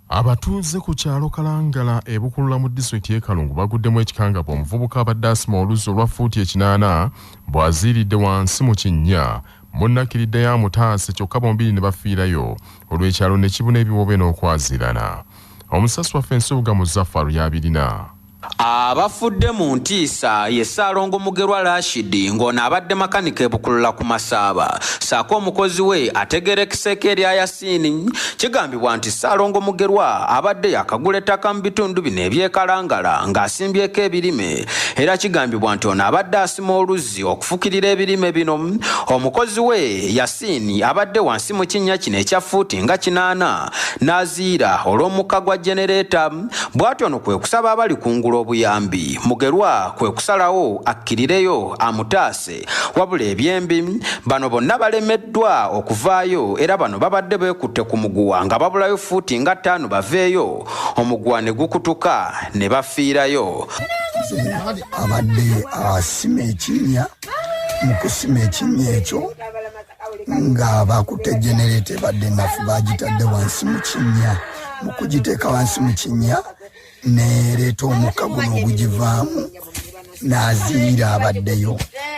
Abatuuze ku kyalo Kalangala ebukulula mu disitulikiti y'e Kalungu baguddemu ekikangabwa omuvubuka abadde asima oluzzi olwa fuuti 8 bw'aziiridde wansi mu kinnya munnakiridde ya mutaase kyokka bombiri ne bafiirayo olw'ekyalo ne kibuna ebiwobe n'okwazirana. Omusasi waffe Ensubuga Muzaffaru y'abirina. Abafudde mu ntiisa ye Ssaalongo Mugerwa Rashid ng'ono abadde makanika ebukulula ku Masaaba saako omukozi we ategerekeseko erya Yasiini. Kigambibwa nti Ssaalongo Mugerwa abadde yakagula ettaka mu bitundu bino eby'ekalangala ng'asimbyeko ebirime era kigambibwa nti ono abadde asima oluzzi okufukirira ebirime bino. Omukozi we Yasiini abadde wansi mu kinnya kino ekya fuuti nga 8 n'aziira olw'omukka gwa jenereeta. Bw'atyo ono kwe kusaba abali kungula obuyambi. Mugerwa kwe kusalawo akkirireyo amutaase wabula ebyembi bano bonna balemeddwa okuvaayo era bano babadde beekutte ku muguwa nga babulayo fuuti nga 5 baveeyo omuguwa ne gukutuka ne bafiirayo. Abadde asima ekinnya mu kusima ekinnya ekyo nga bakutte jenereeta badde nafu bagitadde wansi mu kinnya mu kugiteeka wansi mu kinnya nereeta omukka guno ogugivaamu n'aziira abaddeyo.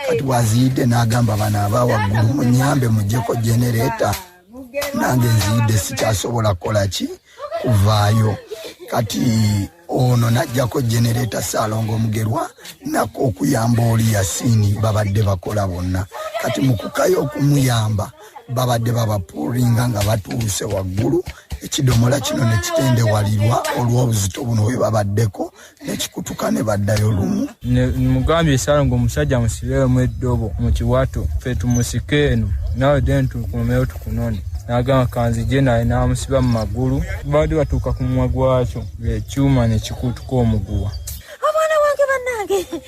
Kati bw'aziidde n'agamba bano abawaggulu munyambe muggyeko jenereeta nange nziidde sikyasobola kukola ki kuvaayo. Kati ono n'aggyako jenereeta Ssaalongo Mugerwa nako okuyamba oli Yasiini babadde bakola bonna. Kati mu kukayo okumuyamba babadde babapuulinga nga batuuse waggulu ekidomola kino ne kitendewalirwa olw'obuzito buno bwe babaddeko ne kikutuka ne baddayo lumu. Mugambye Ssaalongo omusajja musibeeyo mu eddobo mu kiwato ffe tumusike eno nawe then tukumeyo tukunone. N'agamba kanzije naye n'amusiba mu magulu badde batuuka ku mumwa gwakyo ekyuma ne kikutuka omuguwa. Omwana wange bannange.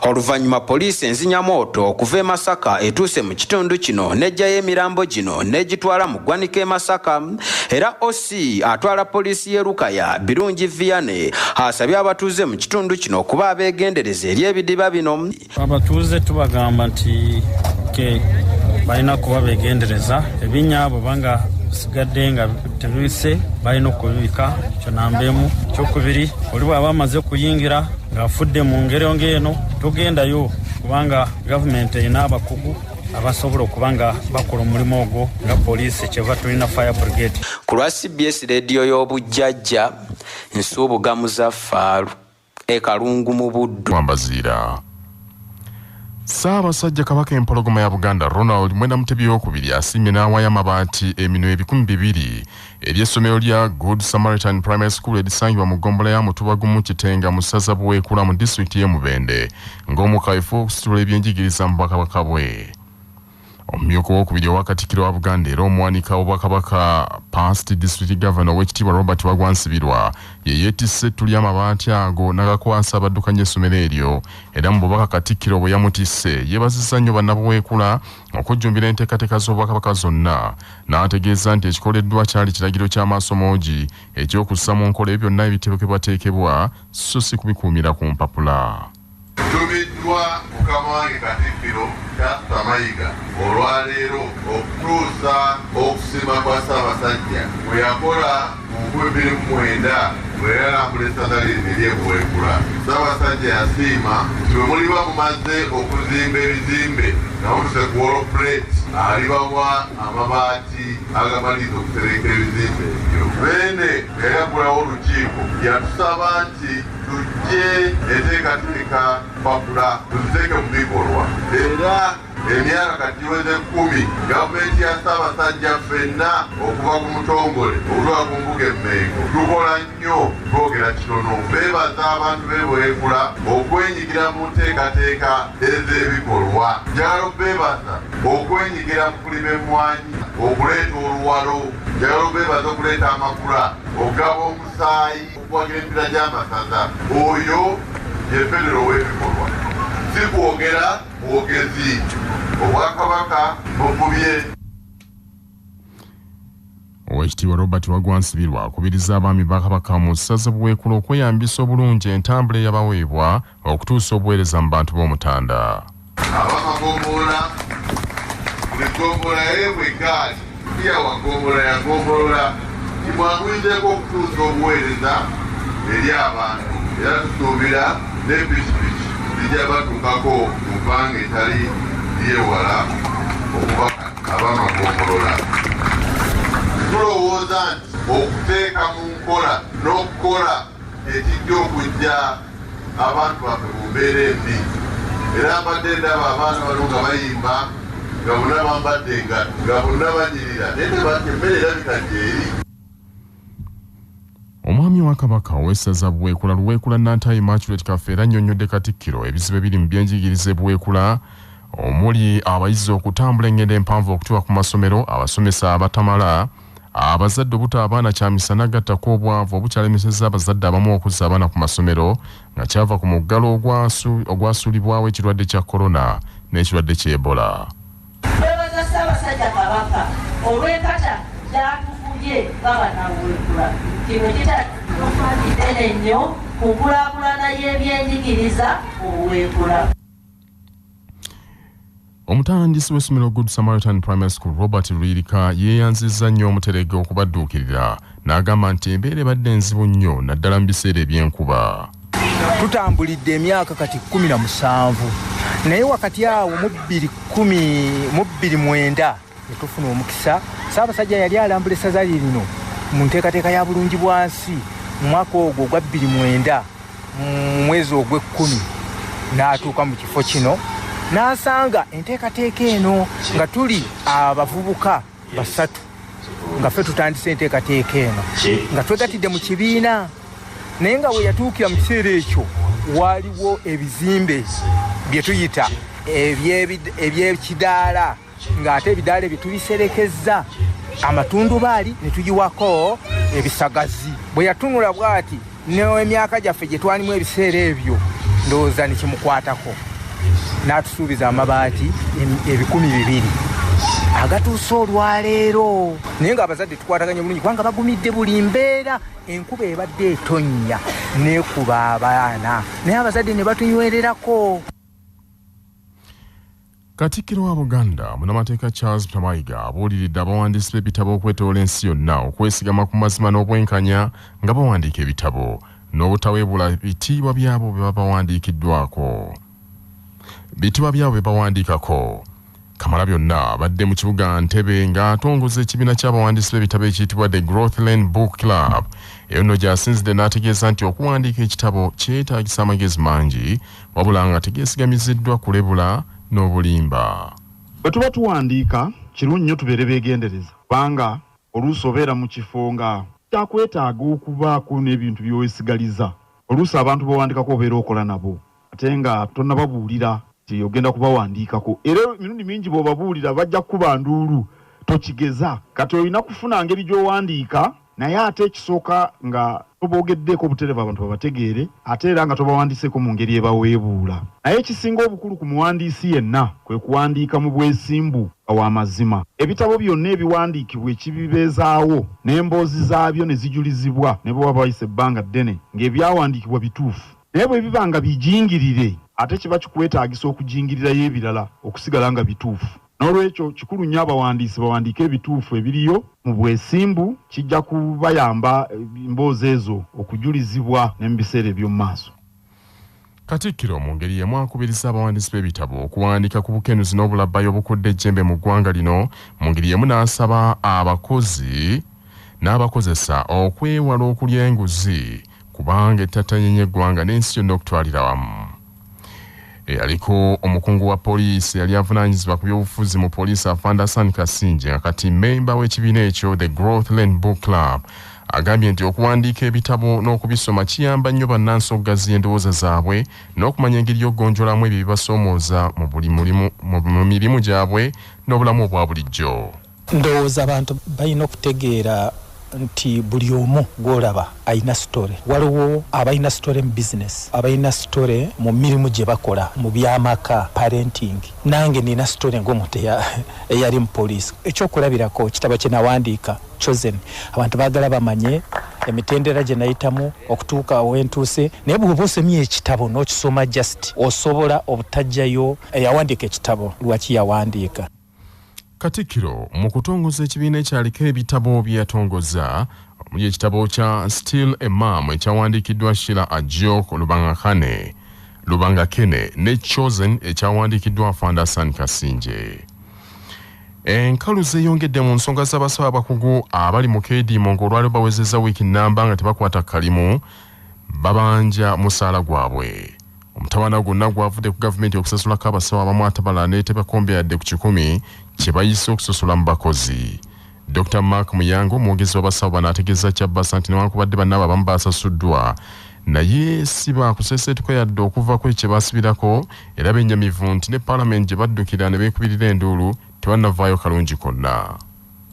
Oluvannyuma poliisi enzinyamooto okuva e Masaka etuuse mu kitundu kino n'eggyayo emirambo gino n'egitwala mu ggwanika e Masaka. Era OC atwala poliisi y'e Lukaya Birungi Vianney asabye abatuuze mu kitundu kino okuba abeegendereza eri ebidiba bino. Abatuuze tubagamba nti balina kuba beegendereza ebinyaabo banga sigadde nga tebise balina okubibika. Ekyo nambeemu. Kyokubiri oli bw'aba amaze kuyingira ng'afudde mu ngero ng'eno togendayo kubanga gavumenti erina abakugu abasobola okuba nga bakola omulimu ogwo nga poliisi kyeva tulina fire brigade. Ku lwa CBS rediyo y'obujjajja Nsubuga Muzaffaru e Kalungu mu Buddu. Mwambaziira Sabasajja Kabaka empologoma ya Buganda Ronald mwenda muteebi w'okubiri asimye n'awaayo amabaati eminwe 200 eby'essomero lya Good Samaritan Primary School erisangibwa mu ggombolola ya Mutuba gumu Kitenga mu ssaza Buweekula mu disitulikiti y'e Mubende ng'omukaafu okusitula ebyenjigiriza mu Bwakabaka bwe. Omumyuka w'okubiri owa Katikkiro wa Buganda era omuwanika w'Obwakabaka past district governor w'ekitiibwa Robert Wagwansibirwa ye yeetisse ettu ly'amabaati ago n'agakwasa abaddukanya essomero eryo era mu bubaka Katikkiro bwe yamutisse yeebazizza nnyo bannabuweekula okujjumbira enteekateeka z'Obwakabaka zonna n'ategeeza nti ekikoleddwa kyali kiragiro ky'amaaso moogi eky'okussa mu nkola ebyo byonna ebiteekebwateekebwa so si kubikuumira ku mpapula. Tubiddwa Mukama wange Katikkiro Kasita Mayiga olwaleero okutuusa okusima kwa Ssaabasajja bwe yakola mu 2009 bwe yalambula essaza ery'e Buweekula. Ssaabasajja yasiima nti bwe muliba mumaze okuzimba ebizimbe nga mutuse ku woloplate alibawa amabaati agamaliriza okutereka ebizimbe ebyo. Beene yali agulawo olukiiko yatusaba nti tujje enteekateeka mpapula tuziteeke mu bikolwa era emyaka kati weze 10 gavumenti ya Ssaabasajja ffenna okuva ku mutongole olwa ku mbuga Emmengo tukola nnyo twogera kitono. Beebaza abantu b'e Buweekula okwenyigira mu nteekateeka ez'ebikolwa. Njagala obeebaza okwenyigira mu kulima emmwanyi okuleeta oluwalo. Njagala obeebaza okuleeta amakula okugaba omusaayi okuwagira empira gy'amasaza. Oyo ye federo w'ebikolwa si kwogera bwogezi. Obwakabaka bukubye. Oweekitiibwa Robert Wagwansibirwa akubiriza abaami ba Kabaka mu ssaza Buweekula okweyambisa obulungi entambula eyabaweebwa okutuusa obuweereza mu bantu b'Omutanda. Abakagombolola buli ggombolola yeebwe eggaali iya wagombolola yagombolola kimwanguyizeko okutuusa obuweereza eri abantu era tusuubira ne pikipiki zijja batuukako mu bbanga etali lyewala okuba abamagombolola. Tulowooza nti okuteeka mu nkola n'okukola ekijja okujja abantu baffe mu mbeera embi era mbadde ndaba abaana bano nga bayimba nga bonna bambadde engatto nga bonna banyirira naye tebadde emmere erabika gyeri. Omwami wa Kabaka ow'essaza Buweekula Luweekula Nantayi Immaculate Kafeera annyonnyodde Katikkiro ebizibu ebiri mu byenjigiriza Buweekula omuli abayizi okutambula engendo empanvu okutuuka ku masomero, abasomesa abatamala, abazadde obutaabaana kyamisana gattako obwavu obukyalemesezza abazadde abamu okuzza abaana ku masomero nga kyava ku muggalo ogwasuulibwawo ekirwadde kya korona n'ekirwadde kya Ebola. Twebaza Ssaabasajja Kabaka olw'enkata gy'atufubye ng'abannabuweekula. Kino kitatufaanidde nnyo ku nkulaakulana y'ebyenjigiriza mu Buweekula. Omutandisi w'essomero Good Samaritan Primary School Robert Lwirika yeeyanzizza nnyo omuterege okubadduukirira n'agamba nti embeera ebadde enzibu nnyo naddala mu biseera eby'enkuba. Tutambulidde emyaka kati 17 naye wakati awo mu 2019 netufuna omukisa Ssaabasajja yali alambula essaza lino mu nteekateeka ya bulungi bwansi mu mwaka ogwo ogwa 2009 mu mwezi ogw'ekkumi n'atuuka mu kifo kino n'asanga enteekateeka eno nga tuli abavubuka basatu nga ffe tutandise enteekateeka eno nga twegatidde mu kibiina naye nga bwe yatuukira mu kiseera ekyo waliwo ebizimbe bye tuyita eby'ekidaala ng'ate ebidaala ebyo tubiserekezza amatundubaali ne tugiwako ebisagazi. Bwe yatunula bw'ati n'emyaka gyaffe gye twalimu ebiseera ebyo ndowooza ne kimukwatako n'atusuubiza amabaati 200 agatuusa olwaleero naye ng'abazadde tukwataganye bulungi kubanga bagumidde buli mbeera. Enkuba ebadde etonnya n'ekuba abaana naye abazadde ne batunywererako. Katikkiro wa Buganda munnamateeka Charles Tamayiga abuuliridde abawandiisi b'ebitabo okwetoola ensi yonna okwesigama ku mazima n'obwenkanya nga bawandiika ebitabo n'obutaweebula bitiibwa byabo bye bawandiikako. Kamalabyonna abadde mu kibuga Ntebe ng'atongoza ekibiina ky'abawandiisi b'ebitabo ekiyitibwa The Growthland Book Club. Eyo nno gy'asinzidde n'ategeeza nti okuwandiika ekitabo kyetaagisa amagezi mangi wabula nga tegeesigamiziddwa kulebula n'obulimba. Bwe tuba tuwandiika kirungi nnyo tubeere beegendereza kubanga oluusi obeera mu kifo nga kyakwetaaga okubaako n'ebintu by'oweesigaliza. Oluusi abantu bawandikako obeera okola nabo ate nga tonnababuulira nti ogenda kubawandiikako era emirundi mingi bw'obabuulira bajja kukuba nduulu tokigeza. Kati olina kufuna ngeri gy'owandiika naye ate ekisooka nga toboogeddeeko obutereevu abantu babategeere ate era nga tobawandiiseko mu ngeri ebaweebuula. Naye ekisinga obukulu ku muwandiisi yenna kwe kuwandiika mu bwesimbu aw'amazima. Ebitabo byonna ebiwandiikibwa ekibibeezaawo n'emboozi zaabyo ne zijulizibwa ne bwe waba wayise ebbanga ddene ng'ebyawandiikibwa bituufu. Naye bwe biba nga bijingirire ate kiba kikwetaagisa okujingirirayo ebirala okusigala nga bituufu. N'olwekyo kikulu nnyo abawandiisi bawandiike ebituufu ebiriyo mu bwesimbu kijja kubayamba emboozi ezo okujulizibwa ne mu biseera eby'omu maaso. Katikkiro mu ngeri y'emu akubiriza abawandiisi b'ebitabo okuwandiika ku bukenuzi n'obulabbayo obukudde ejjembe mu ggwanga lino. Mu ngeri y'emu n'asaba abakozi n'abakozesa okwewala okulya enguzi kubanga ettattanye eggwanga n'ensi yonna okutwalira wamu. Aliko omukungu wa poliisi yali avunaanyizibwa ku by'obufuzi mu poliisi Afandasan Kasinje nga kati mmemba w'ekibiina ekyo The Growthland Book Club agambye nti okuwandiika ebitabo n'okubisoma kiyamba nnyo bannansi endowooza zaabwe n'okumanya engeri y'okgonjolamu ebyo bibasoomooza mu mirimu gyabwe n'obulamu obwa bulijjo. Ndowooza abantu balina okutegeera nti buli omu gwolaba ayina story. Waliwo abayina story mu business, abayina story mu mirimu gye bakola mu byamaka, parenting. Nange nina story ng'omuntu eyali mu police. Ekyokulabirako kitabo kye nawandiika chosen. Abantu baagala bamanye emitendera gye nayitamu okutuuka wentuuse, naye bw'oba osomye ekitabo n'okisoma just osobola obutajjayo eyawandiika ekitabo lwaki yawandiika. Katikkiro mu kutongoza ekibiina ekyaliko ebitabo bye yatongoza omuli ekitabo kya Still a Mom ekyawandiikiddwa Sheila Ajok Lubangakene ne Chosen ekyawandiikiddwa Fanderson Kasinje. Enkalu zeeyongedde mu nsonga z'abasawo abakugu abali mu keediimo ng'olwaliro bawezezza wiiki nnamba nga tebakwata kalimu babanja musaala gwabwe. Omutawaana gwonna gwavudde ku gavumenti okusasulako abasawo abamu atabala ne tebakombeyadde ku 100 kye bayise okusosola mu bakozi. Dr. Mark Muyango omwogezi w'abasawo bano ategeeza Kyabasa nti newankubadde bannaabo abamu baasasuddwa naye si baakuseeseetuka yadde okuva ku kye baasibirako era bennyamivu nti ne paalamenti gye baddukira ne beekubirira enduulu tebannavaayo kalungi konna.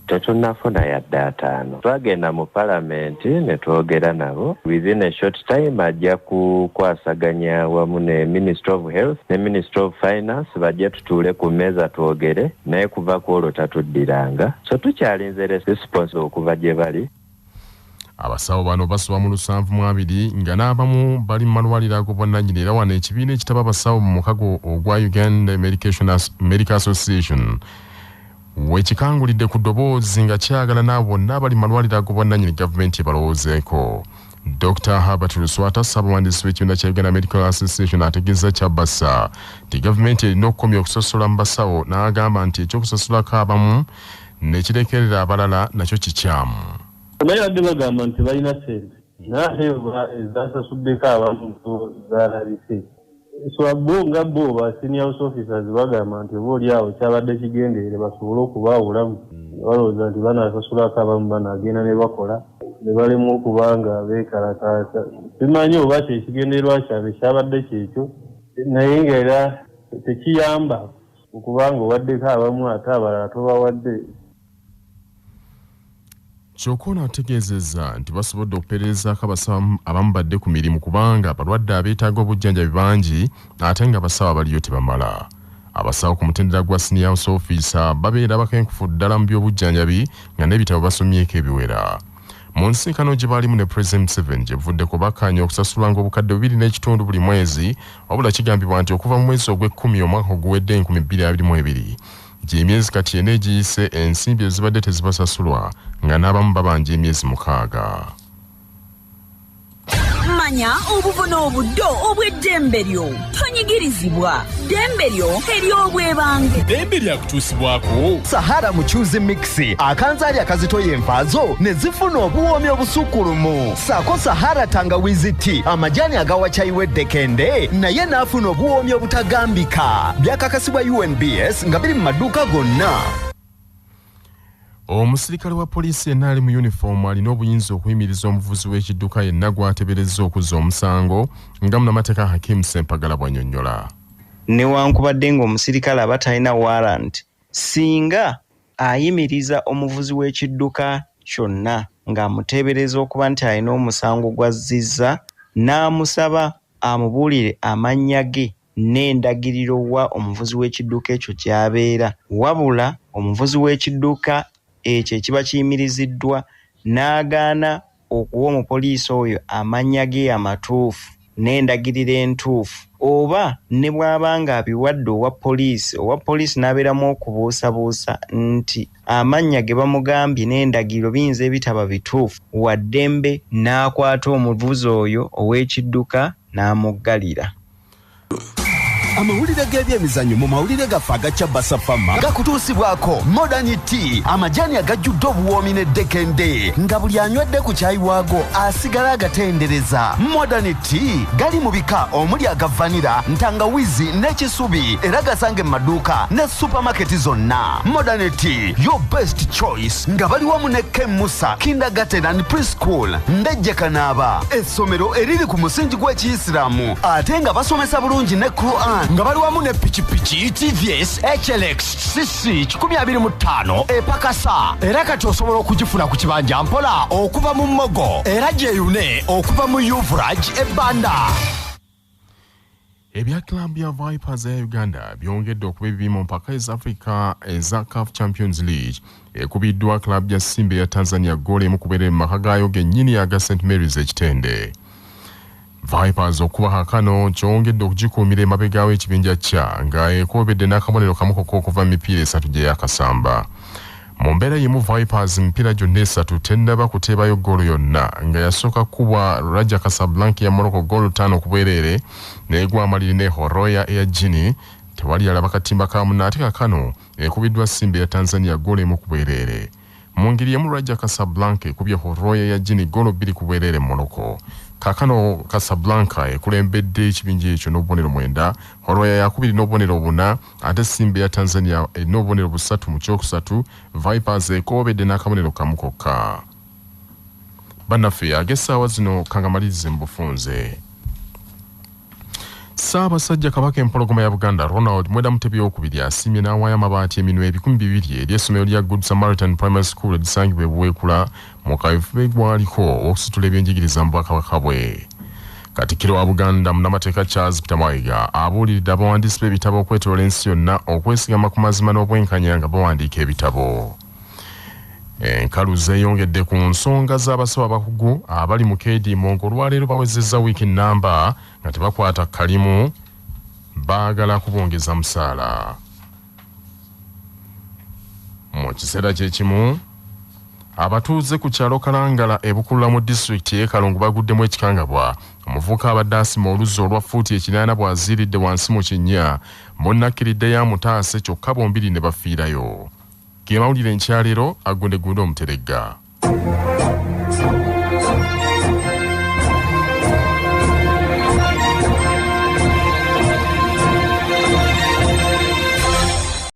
Tetunnafuna yadde ataano. Twagenda mu palamenti ne twogera nabo. Within a short time ajja kukwasaganya wamu ne Minister of Health ne Minister of Finance bajja tutuule ku mmeeza twogere naye kuva ku olwo tatuddiranga. So tukyalinze response okuva gye bali. Abasawo bano basoba mu 720 nga n'abamu bali mu malwaliro ag'obwannannyini era wano ekibiina ekitaba abasawo mu mukago ogwa Uganda Medical Association wekikangulidde ku ddoboozi nga kyagala n'abo bonna abali mu malwaliro ag'obwannannyini gavumenti ebalowoozeeko. Dr. Herbert Luswata ssaabawandiisi w'ekibiina kya Uganda Medical Association ategeeza Kyabasa nti gavumenti erina okukomya okusosola mu basawo n'agamba nti ekyokusosolako abamu nekirekerera abalala nakyo kikyamu. Bayadde bagamba nti balina sente naye ezasasuddeko abantu zaalabise. So nga bo ba senior house officers bagamba nti obaolyawo kyabadde kigendeere basobole okubaawulamu balowooza nti banaasasulako abamu banaagenda ne bakola ne balemu okuba nga beekalakaasa. Simanyi oba kyekigendeerwa kyabwe kyabadde kyekyo naye ngaera tekiyamba okuba nga owaddeko abamu ate abalala tobawadde. Kyokona ategeezezza nti basobodde okupeerezaako abasawo abamu badde ku mirimu kubanga abalwadde abeetaaga obujjanjabi bangi ate nga abasawo abaliyo tebamala. Abasawo ku mutendera gwa senior house officer babeera bakenkufu ddala mu by'obujjanjabi nga n'ebitabo basomyeko ebiwera. Mu nsisinkano gye baalimu ne President Museveni gye buvudde bakkaanya okusasulanga obukadde 2.5 buli mwezi wabula kigambibwa nti okuva mu mwezi ogw'ekkumi omwaka oguwedde 2022 gy'emyezi kati ena egiyise ensimbi ezibadde tezibasasulwa nga n'abamu babanja emyezi 6. Manya obuvuna obuddo obw'eddembe lyo tonyigirizibwa. Ddembe lyo ery'obwebange. Ddembe lyakutuusibwako Sahara Muchuzi Mixi akanzaali akazitoya envaazo ne zifuna obuwoomi obusukkulumu. Saako Sahara Tangawizi Tea amajani agawa caayi w'eddekende naye n'afuna obuwoomi obutagambika. Byakakasibwa UNBS nga biri mu maduuka gonna. Omusirikale wa poliisi yenna ali mu uniform alina obuyinza okuyimiriza omuvuzi w'ekidduka yenna gw'ateeberezza okuzza omusango nga munnamateeka Hakim Ssempagala bw'annyonnyola. Newankubadde ng'omusirikale aba talina warrant, singa ayimiriza omuvuzi w'ekidduka kyonna ng'amuteebereza okuba nti alina omusango gw'azzizza, n'amusaba amubuulire amannya ge n'endagiriro wa omuvuzi w'ekidduka ekyo gy'abeera, wabula omuvuzi w'ekidduka ekyo ekiba kiyimiriziddwa n'agaana okuwa omupoliisi oyo amannya ge amatuufu n'endagiriro entuufu, oba ne bw'aba nga abiwadde owa poliisi n'abeeramu okubuusabuusa nti amannya ge bamugambye n'endagiriro biyinza ebitaba bituufu, waddembe n'akwata omuvuzi oyo ow'ekidduka n'amuggalira. Amawulire g'ebyemizannyo mu mawulire gaffe aga Kyabasa Fama gakutuusibwako Modern Tea amajani agajjudde obuwoomi n'eddekende nga buli anywedde ku caayi waago asigala agatendereza. Modern Tea gali mu bika omuli aga vanira, ntangawizi n'ekisubi era gasange mu maduuka ne supermarket zonna. Modern Tea, your best choice, nga bali wamu ne Kemusa Kindergarten and Preschool Ndejje Kanaaba, essomero eriri ku musingi gw'Ekiyisiraamu ate nga basomesa bulungi ne Quran. nga bali wamu ne pikipiki TVS HLX CC 125 epakasa era kati osobola okugifuna ku kibanja mpola okuva mu Mmogo era gyeyune okuva mu Yuvraj ebbanda. Ebya klabu ya Vipers ya Uganda byongedde okuba ebibi mu mpaka eza Africa eza CAF Champions League ekubiddwa klabu ya Simba ya Tanzania goal emu kubeera mu maka gaayo gennyini aga St Mary's ekitende. Vipers okuba hakano kyongedde okugikuumira emabega w'ekibinja kya nga ekobedde n'akabonero kamukoko okuva mu mipiira 3 gye yakasamba. Mu mbeera yimu Vipers mipiira gyonna 3 tennaba kuteebayo goolo yonna nga yasooka kubwa Raja Casablanca ya Morocco goolo 5 ku bwereere n'egwa amaliri ne Horoya eya Guinea tewali yalaba katimba kamu n'ate kakano ekubiddwa Simba ya Tanzania goolo emu ku bwereere. Mu ngeri yemu Raja Casablanca ekubye Horoya ya Guinea goolo 2 ku bwereere Morocco. Kakano Casablanca ekulembedde ekibinja ekyo n'obubonero 9, Horoya yakubiri n'obubonero 4, ate Simba ya Tanzania n'obubonero 3 mu kyokusatu, Vipers ekobedde n'akabonero kamu kokka. Bannaffe ag'essaawa zino kangamalirize mu bufunze. Sabasajja kabaka empologoma ya Buganda Ronald Muwenda muteebi w'okubiri asimye n'awaayo amabaati eminwe 200 eri essomero lya Good Samaritan Primary School erisangibwa e Buweekula mu kaweefube gwaliko okusitula ebyenjigiriza mu bwakabaka bwe. Katikkiro wa Buganda munnamateeka Charles Peter Mayiga abuuliridde abawandiisi b'ebitabo okwetoola ensi yonna okwesigama ku mazima n'obwenkanya nga bawandiika ebitabo. Enkalu zeeyongedde ku nsonga z'abasawo abakugu abali mu keediimo ng'olwaleero bawezezza wiiki nnamba nga tebakwata kalimu baagala kubongeza musaala. Mu kiseera kyekimu abatuuze ku kyalo Kalangala ebukulula mu disitulikiti y'e Kalungu baguddemu ekikangabwa omuvubuka abadde asima oluzzi olwa fuuti 8 bw'aziiridde wansi mu kinnya munnakkiridde ya mutaase kyokka bombiri ne bafiirayo. Gemawulire nkyalero agundegunde omuteregga.